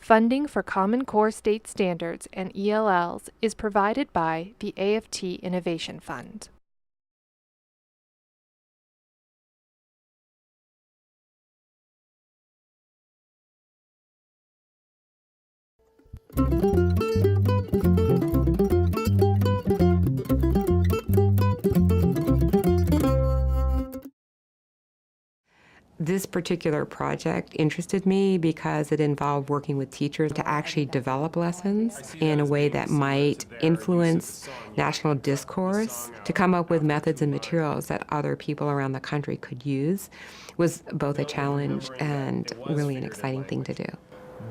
Funding for Common Core State Standards and ELLs is provided by the AFT Innovation Fund. This particular project interested me because it involved working with teachers to actually develop lessons in a way that might influence national discourse, to come up with methods and materials that other people around the country could use. Was both a challenge and really an exciting thing to do.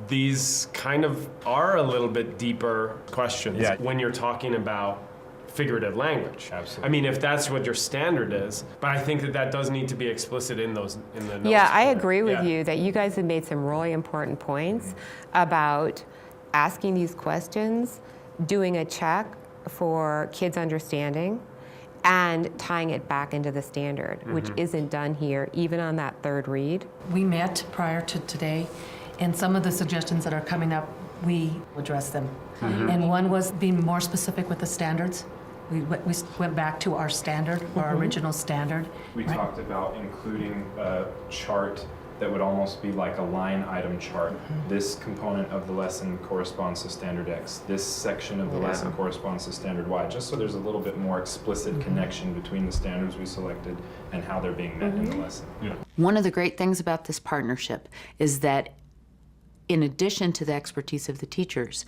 These kind of are a little bit deeper questions when you're talking about figurative language. Absolutely. I mean, if that's what your standard is, but I think that does need to be explicit in the notes. Yeah, I agree with you that you guys have made some really important points about asking these questions, doing a check for kids' understanding, and tying it back into the standard, which isn't done here, even on that third read. We met prior to today, and some of the suggestions that are coming up, we addressed them. And one was being more specific with the standards. We went back to our standard, our original standard. We talked about including a chart that would almost be like a line item chart. This component of the lesson corresponds to standard X. This section of the lesson corresponds to standard Y, just so there's a little bit more explicit connection between the standards we selected and how they're being met in the lesson. One of the great things about this partnership is that in addition to the expertise of the teachers,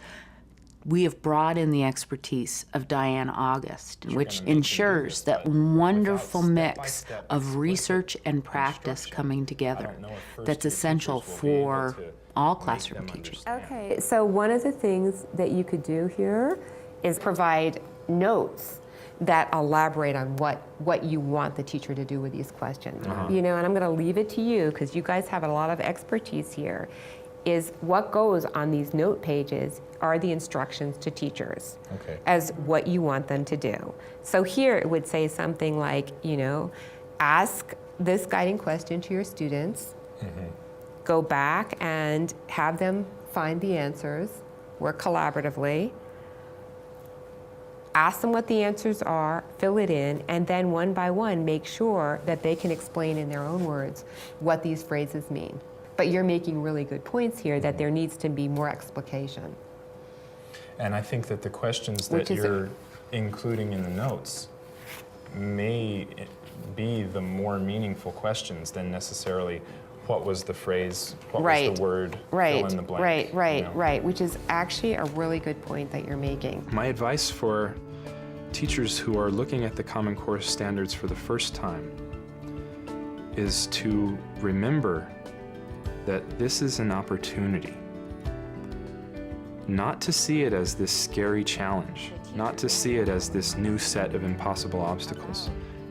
we have brought in the expertise of Diane August, which ensures that wonderful mix of research and practice coming together that's essential for all classroom teachers. Okay, so one of the things that you could do here is provide notes that elaborate on what you want the teacher to do with these questions. You know, and I'm going to leave it to you, because you guys have a lot of expertise here, is what goes on these note pages are the instructions to teachers as what you want them to do. So here it would say something like, you know, ask this guiding question to your students, go back and have them find the answers, work collaboratively, ask them what the answers are, fill it in, and then one by one make sure that they can explain in their own words what these phrases mean. But you're making really good points here that there needs to be more explication. And I think that the questions that you're including in the notes may be the more meaningful questions than necessarily what was the phrase, what was the word, fill in the blank. Right, which is actually a really good point that you're making. My advice for teachers who are looking at the Common Core standards for the first time is to remember that this is an opportunity. Not to see it as this scary challenge, not to see it as this new set of impossible obstacles.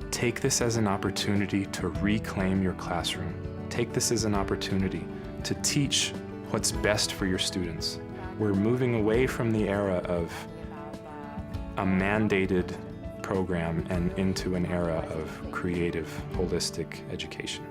Take this as an opportunity to reclaim your classroom. Take this as an opportunity to teach what's best for your students. We're moving away from the era of a mandated program and into an era of creative, holistic education.